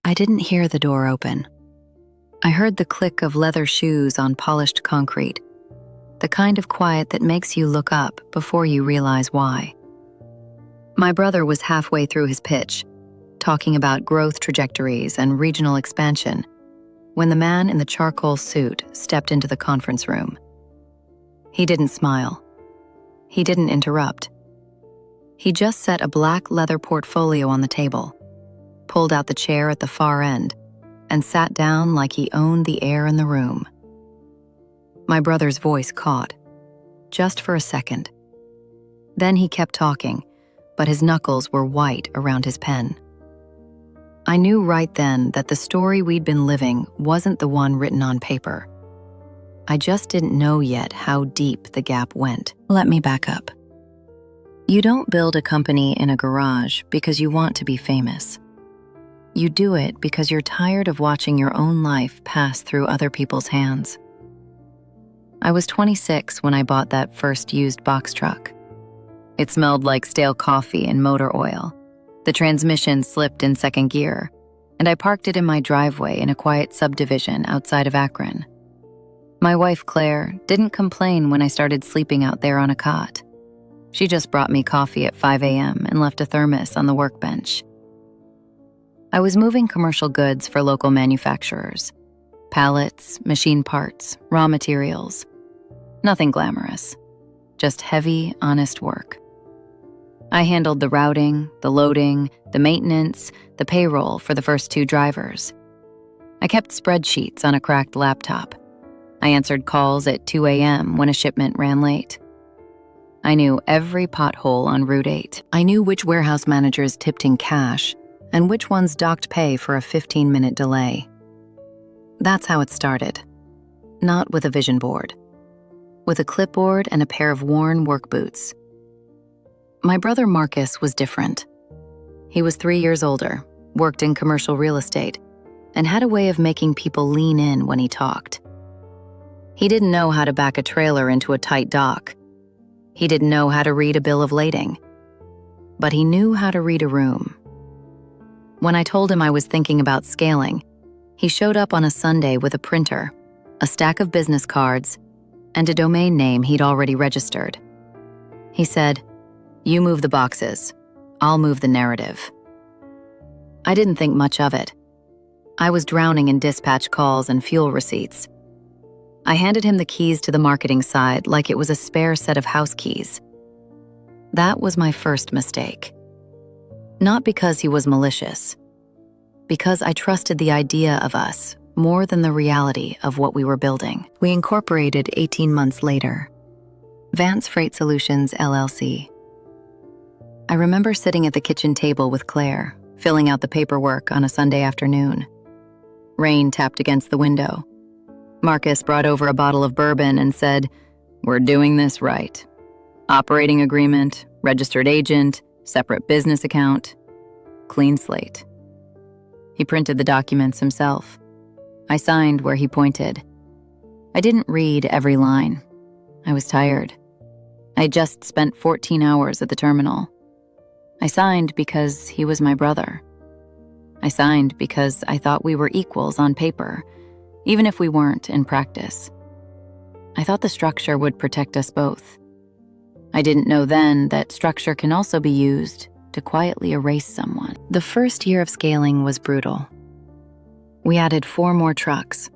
I didn't hear the door open. I heard the click of leather shoes on polished concrete, the kind of quiet that makes you look up before you realize why. My brother was halfway through his pitch, talking about growth trajectories and regional expansion, when the man in the charcoal suit stepped into the conference room. He didn't smile. He didn't interrupt. He just set a black leather portfolio on the table, pulled out the chair at the far end, and sat down like he owned the air in the room. My brother's voice caught, just for a second. Then he kept talking, but his knuckles were white around his pen. I knew right then that the story we'd been living wasn't the one written on paper. I just didn't know yet how deep the gap went. Let me back up. You don't build a company in a garage because you want to be famous. You do it because you're tired of watching your own life pass through other people's hands. I was 26 when I bought that first used box truck. It smelled like stale coffee and motor oil. The transmission slipped in second gear, and I parked it in my driveway in a quiet subdivision outside of Akron. My wife, Claire, didn't complain when I started sleeping out there on a cot. She just brought me coffee at 5 a.m. and left a thermos on the workbench. I was moving commercial goods for local manufacturers. Pallets, machine parts, raw materials. Nothing glamorous. Just heavy, honest work. I handled the routing, the loading, the maintenance, the payroll for the first 2 drivers. I kept spreadsheets on a cracked laptop. I answered calls at 2 a.m. when a shipment ran late. I knew every pothole on Route 8. I knew which warehouse managers tipped in cash and which ones docked pay for a 15-minute delay. That's how it started. Not with a vision board. With a clipboard and a pair of worn work boots. My brother Marcus was different. He was 3 years older, worked in commercial real estate, and had a way of making people lean in when he talked. He didn't know how to back a trailer into a tight dock. He didn't know how to read a bill of lading. But he knew how to read a room. When I told him I was thinking about scaling, he showed up on a Sunday with a printer, a stack of business cards, and a domain name he'd already registered. He said, "You move the boxes. I'll move the narrative." I didn't think much of it. I was drowning in dispatch calls and fuel receipts. I handed him the keys to the marketing side like it was a spare set of house keys. That was my first mistake. Not because he was malicious, because I trusted the idea of us more than the reality of what we were building. We incorporated 18 months later. Vance Freight Solutions, LLC. I remember sitting at the kitchen table with Claire, filling out the paperwork on a Sunday afternoon. Rain tapped against the window. Marcus brought over a bottle of bourbon and said, "We're doing this right. Operating agreement, registered agent, separate business account, clean slate." He printed the documents himself. I signed where he pointed. I didn't read every line. I was tired. I had just spent 14 hours at the terminal. I signed because he was my brother. I signed because I thought we were equals on paper, even if we weren't in practice. I thought the structure would protect us both. I didn't know then that structure can also be used to quietly erase someone. The first year of scaling was brutal. We added 4 more trucks.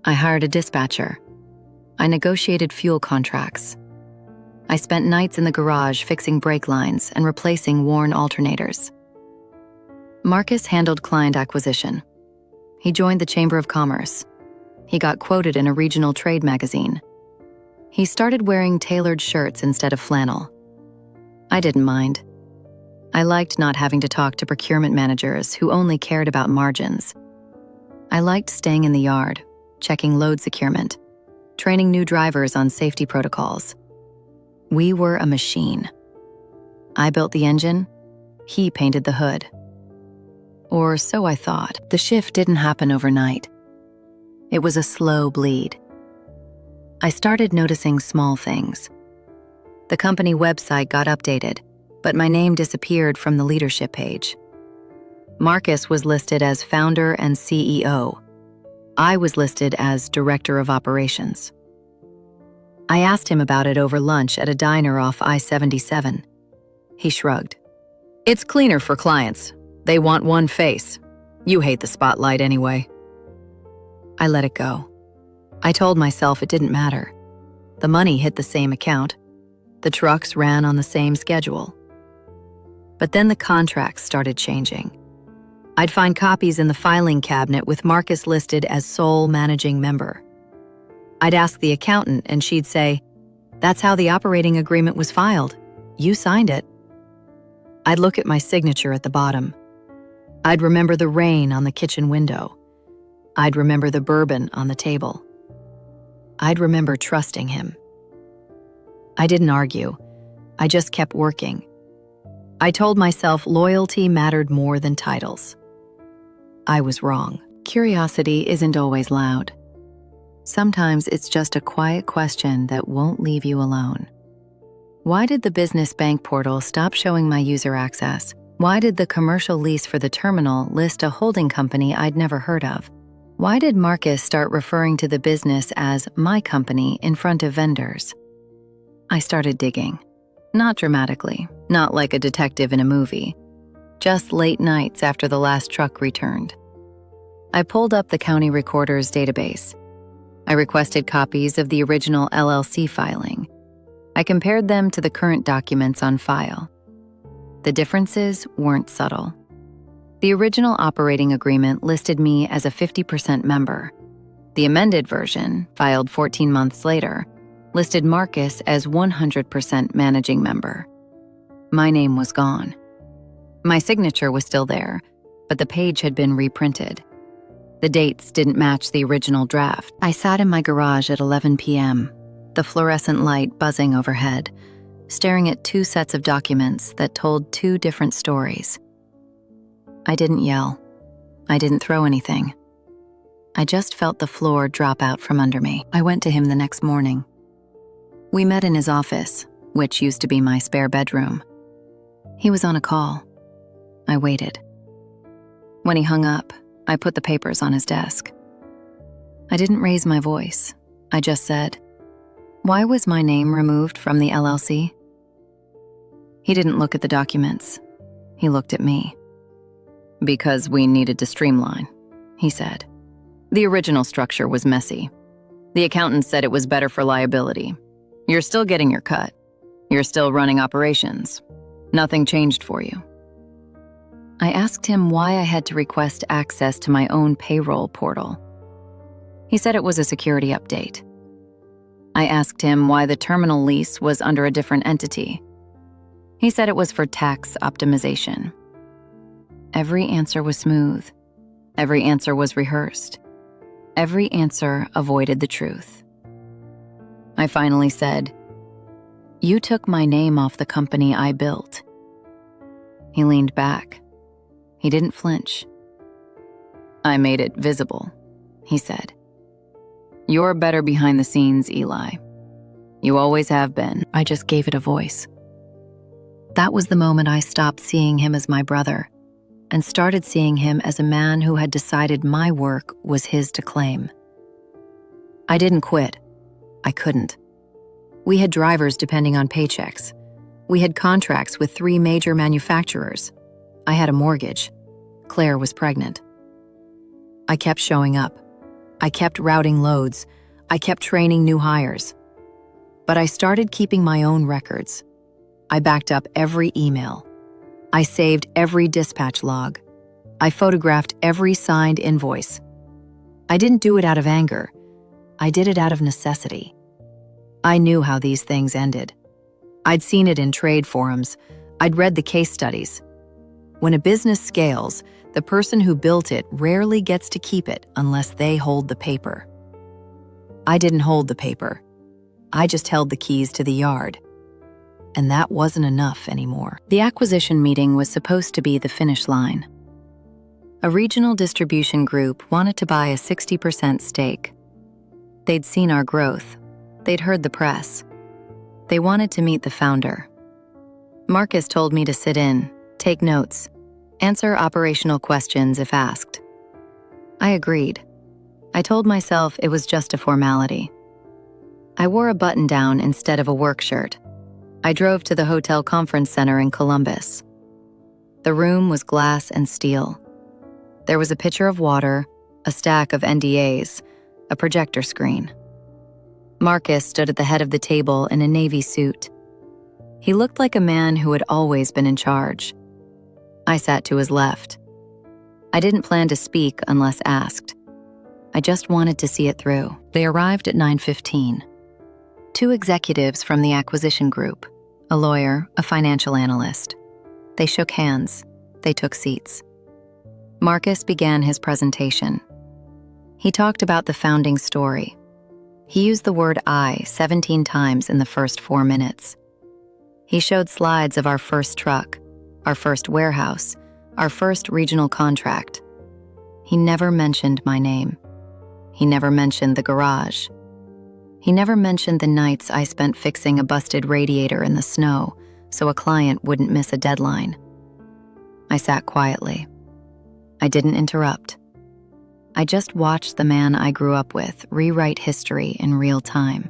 I hired a dispatcher. I negotiated fuel contracts. I spent nights in the garage fixing brake lines and replacing worn alternators. Marcus handled client acquisition. He joined the Chamber of Commerce. He got quoted in a regional trade magazine. He started wearing tailored shirts instead of flannel. I didn't mind. I liked not having to talk to procurement managers who only cared about margins. I liked staying in the yard, checking load securement, training new drivers on safety protocols. We were a machine. I built the engine, he painted the hood. Or so I thought. The shift didn't happen overnight. It was a slow bleed. I started noticing small things. The company website got updated, but my name disappeared from the leadership page. Marcus was listed as founder and CEO. I was listed as director of operations. I asked him about it over lunch at a diner off I-77. He shrugged. It's cleaner for clients. They want one face. You hate the spotlight anyway. I let it go. I told myself it didn't matter. The money hit the same account. The trucks ran on the same schedule. But then the contracts started changing. I'd find copies in the filing cabinet with Marcus listed as sole managing member. I'd ask the accountant and she'd say, "That's how the operating agreement was filed. You signed it." I'd look at my signature at the bottom. I'd remember the rain on the kitchen window. I'd remember the bourbon on the table. I'd remember trusting him. I didn't argue. I just kept working. I told myself loyalty mattered more than titles. I was wrong. Curiosity isn't always loud. Sometimes it's just a quiet question that won't leave you alone. Why did the business bank portal stop showing my user access? Why did the commercial lease for the terminal list a holding company I'd never heard of? Why did Marcus start referring to the business as my company in front of vendors? I started digging. Not dramatically, not like a detective in a movie. Just late nights after the last truck returned. I pulled up the county recorder's database. I requested copies of the original LLC filing. I compared them to the current documents on file. The differences weren't subtle. The original operating agreement listed me as a 50% member. The amended version, filed 14 months later, listed Marcus as 100% managing member. My name was gone. My signature was still there, but the page had been reprinted. The dates didn't match the original draft. I sat in my garage at 11 p.m., the fluorescent light buzzing overhead, staring at two sets of documents that told two different stories. I didn't yell. I didn't throw anything. I just felt the floor drop out from under me. I went to him the next morning. We met in his office, which used to be my spare bedroom. He was on a call. I waited. When he hung up, I put the papers on his desk. I didn't raise my voice. I just said, "Why was my name removed from the LLC?" He didn't look at the documents. He looked at me. "Because we needed to streamline," he said. "The original structure was messy. The accountant said it was better for liability. You're still getting your cut. You're still running operations. Nothing changed for you." I asked him why I had to request access to my own payroll portal. He said it was a security update. I asked him why the terminal lease was under a different entity. He said it was for tax optimization. Every answer was smooth. Every answer was rehearsed. Every answer avoided the truth. I finally said, "You took my name off the company I built." He leaned back. He didn't flinch. "I made it visible," he said. "You're better behind the scenes, Eli. You always have been." I just gave it a voice. That was the moment I stopped seeing him as my brother and started seeing him as a man who had decided my work was his to claim. I didn't quit. I couldn't. We had drivers depending on paychecks. We had contracts with 3 major manufacturers. I had a mortgage. Claire was pregnant. I kept showing up. I kept routing loads. I kept training new hires. But I started keeping my own records. I backed up every email. I saved every dispatch log. I photographed every signed invoice. I didn't do it out of anger. I did it out of necessity. I knew how these things ended. I'd seen it in trade forums. I'd read the case studies. When a business scales, the person who built it rarely gets to keep it unless they hold the paper. I didn't hold the paper. I just held the keys to the yard. And that wasn't enough anymore. The acquisition meeting was supposed to be the finish line. A regional distribution group wanted to buy a 60% stake. They'd seen our growth. They'd heard the press. They wanted to meet the founder. Marcus told me to sit in, take notes. Answer operational questions if asked. I agreed. I told myself it was just a formality. I wore a button-down instead of a work shirt. I drove to the hotel conference center in Columbus. The room was glass and steel. There was a pitcher of water, a stack of NDAs, a projector screen. Marcus stood at the head of the table in a navy suit. He looked like a man who had always been in charge. I sat to his left. I didn't plan to speak unless asked. I just wanted to see it through. They arrived at 9:15. 2 executives from the acquisition group, a lawyer, a financial analyst. They shook hands. They took seats. Marcus began his presentation. He talked about the founding story. He used the word I 17 times in the first 4 minutes. He showed slides of our first truck, our first warehouse, our first regional contract. He never mentioned my name. He never mentioned the garage. He never mentioned the nights I spent fixing a busted radiator in the snow so a client wouldn't miss a deadline. I sat quietly. I didn't interrupt. I just watched the man I grew up with rewrite history in real time.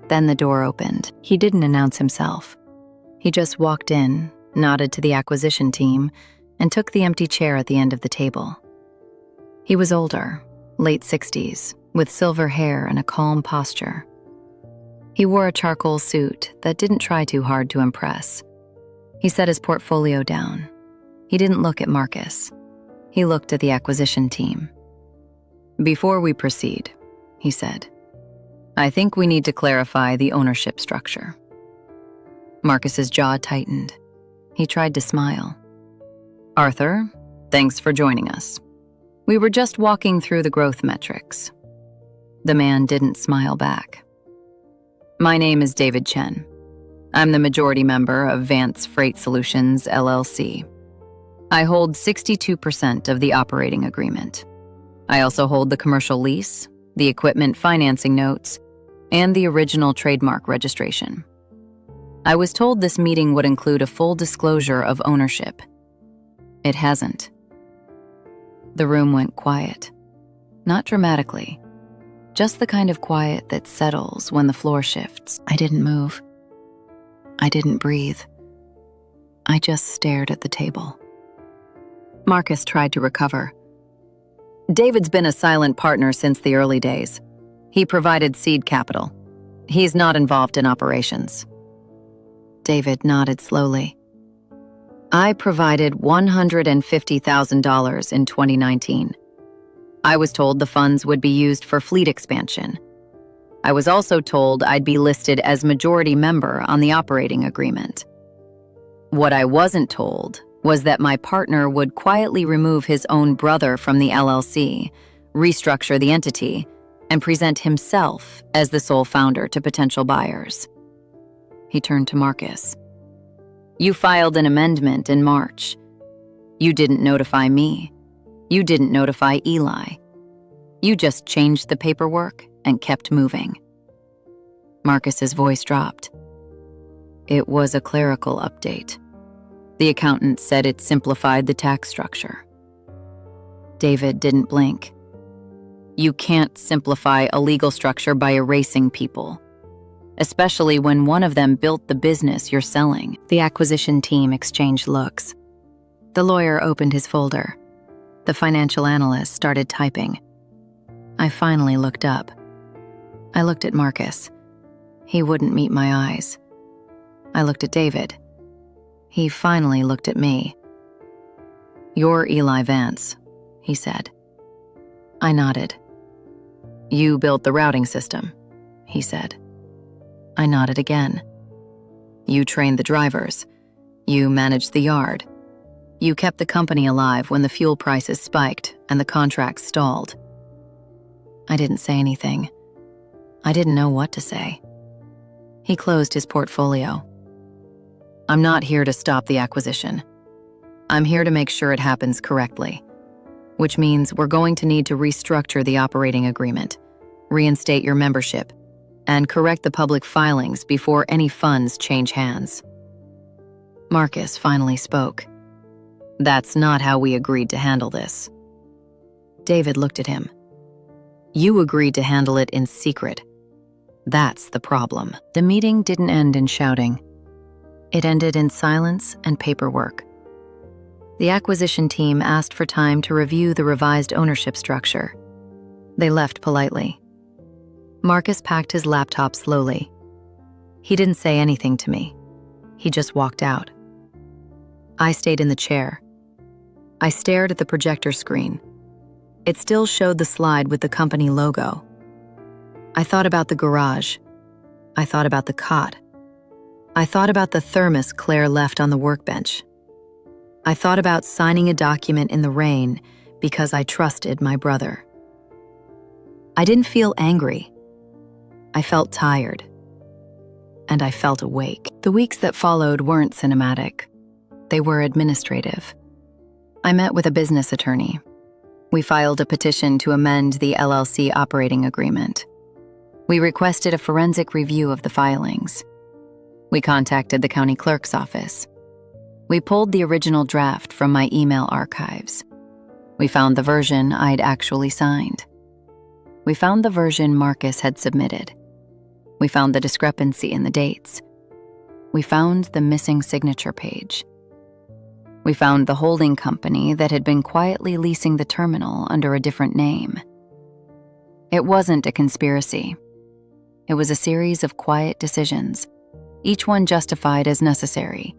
Then the door opened. He didn't announce himself. He just walked in, nodded to the acquisition team, and took the empty chair at the end of the table. He was older, late 60s, with silver hair and a calm posture. He wore a charcoal suit that didn't try too hard to impress. He set his portfolio down. He didn't look at Marcus. He looked at the acquisition team. "Before we proceed," he said, "I think we need to clarify the ownership structure." Marcus's jaw tightened. He tried to smile. "Arthur, thanks for joining us. We were just walking through the growth metrics." The man didn't smile back. "My name is David Chen. I'm the majority member of Vance Freight Solutions, LLC. I hold 62% of the operating agreement. I also hold the commercial lease, the equipment financing notes, and the original trademark registration. I was told this meeting would include a full disclosure of ownership. It hasn't." The room went quiet. Not dramatically, just the kind of quiet that settles when the floor shifts. I didn't move. I didn't breathe. I just stared at the table. Marcus tried to recover. "David's been a silent partner since the early days. He provided seed capital. He's not involved in operations." David nodded slowly. "I provided $150,000 in 2019. I was told the funds would be used for fleet expansion. I was also told I'd be listed as majority member on the operating agreement. What I wasn't told was that my partner would quietly remove his own brother from the LLC, restructure the entity, and present himself as the sole founder to potential buyers." He turned to Marcus. "You filed an amendment in March. You didn't notify me. You didn't notify Eli. You just changed the paperwork and kept moving." Marcus's voice dropped. "It was a clerical update. The accountant said it simplified the tax structure." David didn't blink. "You can't simplify a legal structure by erasing people, especially when one of them built the business you're selling." The acquisition team exchanged looks. The lawyer opened his folder. The financial analyst started typing. I finally looked up. I looked at Marcus. He wouldn't meet my eyes. I looked at David. He finally looked at me. "You're Eli Vance," he said. I nodded. "You built the routing system," he said. I nodded again. "You trained the drivers. You managed the yard. You kept the company alive when the fuel prices spiked and the contracts stalled." I didn't say anything. I didn't know what to say. He closed his portfolio. "I'm not here to stop the acquisition. I'm here to make sure it happens correctly, which means we're going to need to restructure the operating agreement, reinstate your membership, and correct the public filings before any funds change hands." Marcus finally spoke. That's not how we agreed to handle this. David looked at him. You agreed to handle it in secret. That's the problem. The meeting didn't end in shouting. It ended in silence and paperwork. The acquisition team asked for time to review the revised ownership structure. They left politely. Marcus packed his laptop slowly. He didn't say anything to me. He just walked out. I stayed in the chair. I stared at the projector screen. It still showed the slide with the company logo. I thought about the garage. I thought about the cot. I thought about the thermos Claire left on the workbench. I thought about signing a document in the rain because I trusted my brother. I didn't feel angry. I felt tired. And I felt awake. The weeks that followed weren't cinematic. They were administrative. I met with a business attorney. We filed a petition to amend the LLC operating agreement. We requested a forensic review of the filings. We contacted the county clerk's office. We pulled the original draft from my email archives. We found the version I'd actually signed. We found the version Marcus had submitted. We found the discrepancy in the dates. We found the missing signature page. We found the holding company that had been quietly leasing the terminal under a different name. It wasn't a conspiracy. It was a series of quiet decisions, each one justified as necessary,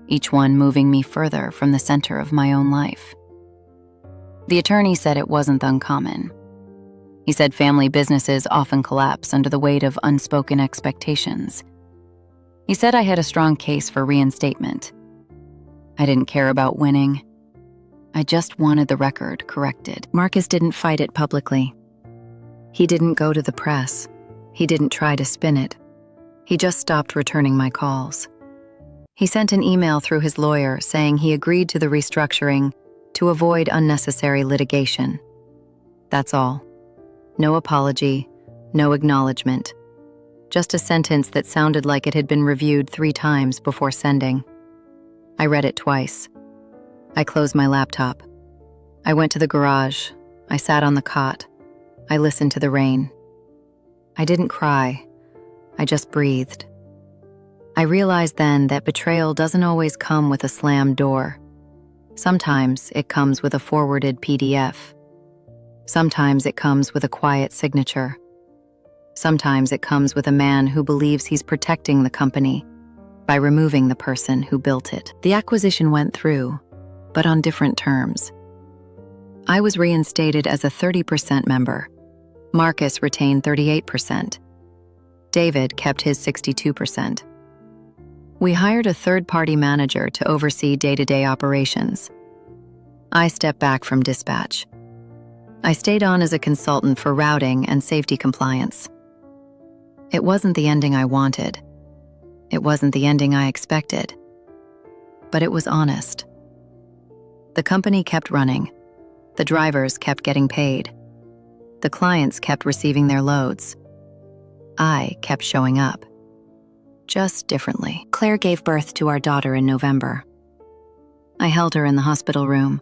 each one moving me further from the center of my own life. The attorney said it wasn't uncommon. He said family businesses often collapse under the weight of unspoken expectations. He said I had a strong case for reinstatement. I didn't care about winning. I just wanted the record corrected. Marcus didn't fight it publicly. He didn't go to the press. He didn't try to spin it. He just stopped returning my calls. He sent an email through his lawyer saying he agreed to the restructuring to avoid unnecessary litigation. That's all. No apology, no acknowledgement. Just a sentence that sounded like it had been reviewed 3 times before sending. I read it twice. I closed my laptop. I went to the garage. I sat on the cot. I listened to the rain. I didn't cry. I just breathed. I realized then that betrayal doesn't always come with a slammed door. Sometimes it comes with a forwarded PDF. Sometimes it comes with a quiet signature. Sometimes it comes with a man who believes he's protecting the company by removing the person who built it. The acquisition went through, but on different terms. I was reinstated as a 30% member. Marcus retained 38%. David kept his 62%. We hired a third-party manager to oversee day-to-day operations. I stepped back from dispatch. I stayed on as a consultant for routing and safety compliance. It wasn't the ending I wanted. It wasn't the ending I expected. But it was honest. The company kept running. The drivers kept getting paid. The clients kept receiving their loads. I kept showing up. Just differently. Claire gave birth to our daughter in November. I held her in the hospital room,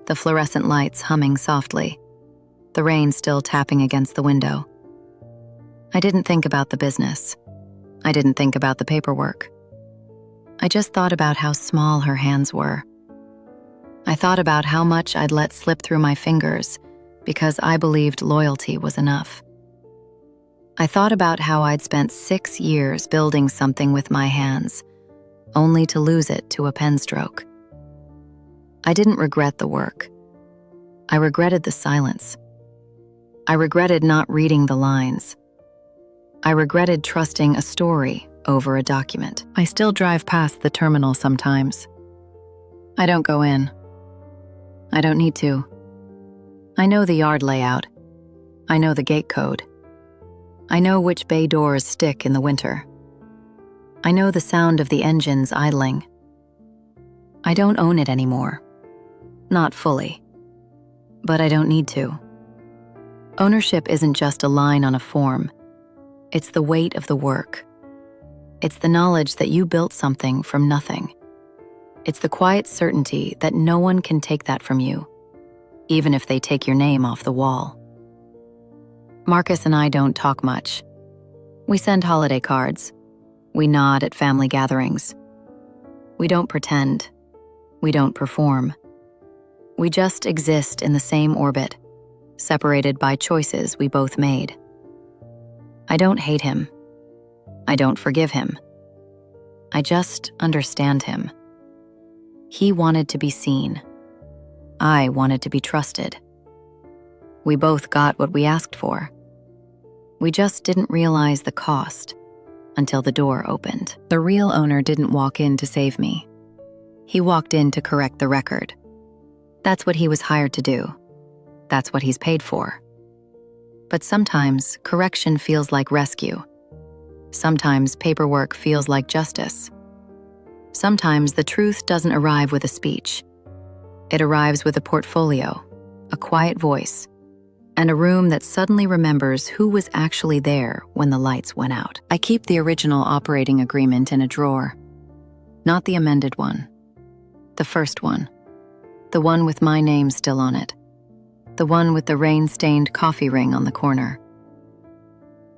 the fluorescent lights humming softly, the rain still tapping against the window. I didn't think about the business. I didn't think about the paperwork. I just thought about how small her hands were. I thought about how much I'd let slip through my fingers because I believed loyalty was enough. I thought about how I'd spent 6 years building something with my hands, only to lose it to a pen stroke. I didn't regret the work. I regretted the silence. I regretted not reading the lines. I regretted trusting a story over a document. I still drive past the terminal sometimes. I don't go in. I don't need to. I know the yard layout. I know the gate code. I know which bay doors stick in the winter. I know the sound of the engines idling. I don't own it anymore. Not fully. But I don't need to. Ownership isn't just a line on a form. It's the weight of the work. It's the knowledge that you built something from nothing. It's the quiet certainty that no one can take that from you, even if they take your name off the wall. Marcus and I don't talk much. We send holiday cards. We nod at family gatherings. We don't pretend. We don't perform. We just exist in the same orbit, separated by choices we both made. I don't hate him. I don't forgive him. I just understand him. He wanted to be seen. I wanted to be trusted. We both got what we asked for. We just didn't realize the cost until the door opened. The real owner didn't walk in to save me. He walked in to correct the record. That's what he was hired to do. That's what he's paid for. But sometimes correction feels like rescue. Sometimes paperwork feels like justice. Sometimes the truth doesn't arrive with a speech. It arrives with a portfolio, a quiet voice, and a room that suddenly remembers who was actually there when the lights went out. I keep the original operating agreement in a drawer. Not the amended one. The first one. The one with my name still on it. The one with the rain-stained coffee ring on the corner.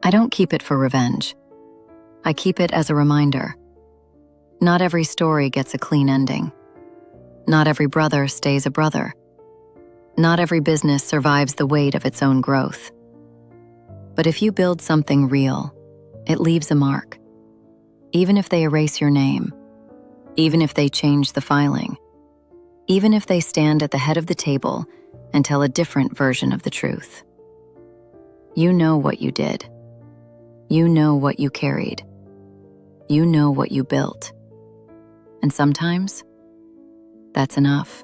I don't keep it for revenge. I keep it as a reminder. Not every story gets a clean ending. Not every brother stays a brother. Not every business survives the weight of its own growth. But if you build something real, it leaves a mark. Even if they erase your name, even if they change the filing, even if they stand at the head of the table and tell a different version of the truth. You know what you did. You know what you carried. You know what you built. And sometimes, that's enough.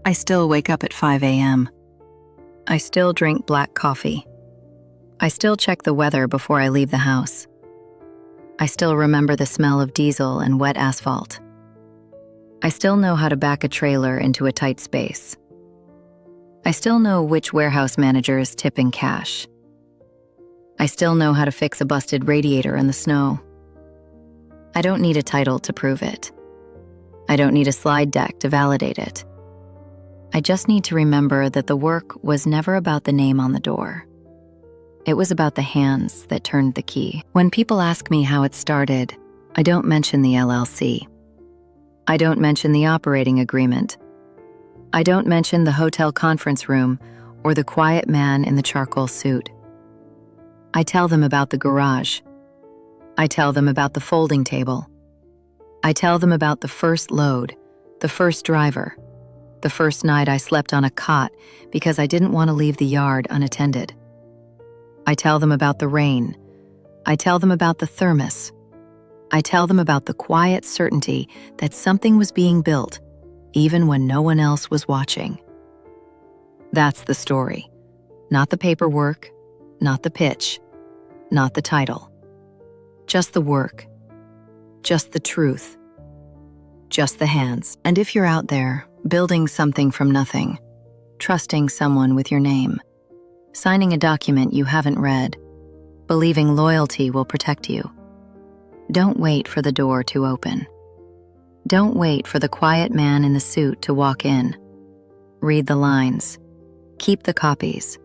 I still wake up at 5 a.m. I still drink black coffee. I still check the weather before I leave the house. I still remember the smell of diesel and wet asphalt. I still know how to back a trailer into a tight space. I still know which warehouse manager is tipping cash. I still know how to fix a busted radiator in the snow. I don't need a title to prove it. I don't need a slide deck to validate it. I just need to remember that the work was never about the name on the door. It was about the hands that turned the key. When people ask me how it started, I don't mention the LLC. I don't mention the operating agreement. I don't mention the hotel conference room or the quiet man in the charcoal suit. I tell them about the garage. I tell them about the folding table. I tell them about the first load, the first driver, the first night I slept on a cot because I didn't want to leave the yard unattended. I tell them about the rain. I tell them about the thermos. I tell them about the quiet certainty that something was being built, even when no one else was watching. That's the story. Not the paperwork, not the pitch, not the title. Just the work. Just the truth. Just the hands. And if you're out there, building something from nothing, trusting someone with your name, signing a document you haven't read, believing loyalty will protect you, don't wait for the door to open. Don't wait for the quiet man in the suit to walk in. Read the lines. Keep the copies.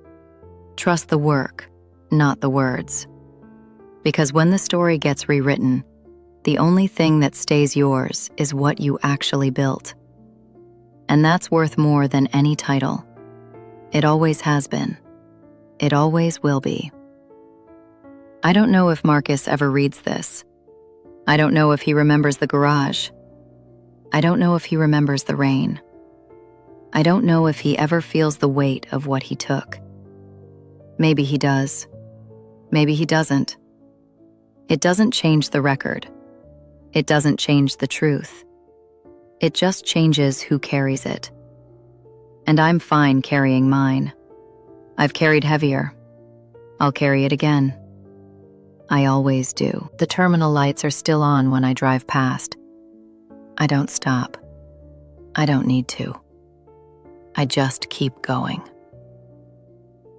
Trust the work, not the words. Because when the story gets rewritten, the only thing that stays yours is what you actually built. And that's worth more than any title. It always has been. It always will be. I don't know if Marcus ever reads this. I don't know if he remembers the garage. I don't know if he remembers the rain. I don't know if he ever feels the weight of what he took. Maybe he does. Maybe he doesn't. It doesn't change the record. It doesn't change the truth. It just changes who carries it. And I'm fine carrying mine. I've carried heavier. I'll carry it again. I always do. The terminal lights are still on when I drive past. I don't stop. I don't need to. I just keep going.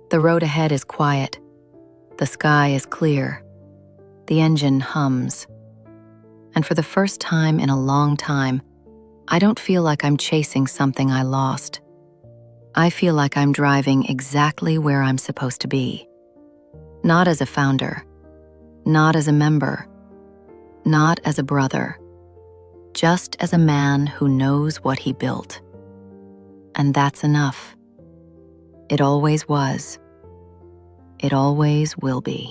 The road ahead is quiet. The sky is clear. The engine hums. And for the first time in a long time, I don't feel like I'm chasing something I lost. I feel like I'm driving exactly where I'm supposed to be. Not as a founder, not as a member, not as a brother, just as a man who knows what he built. And that's enough. It always was. It always will be.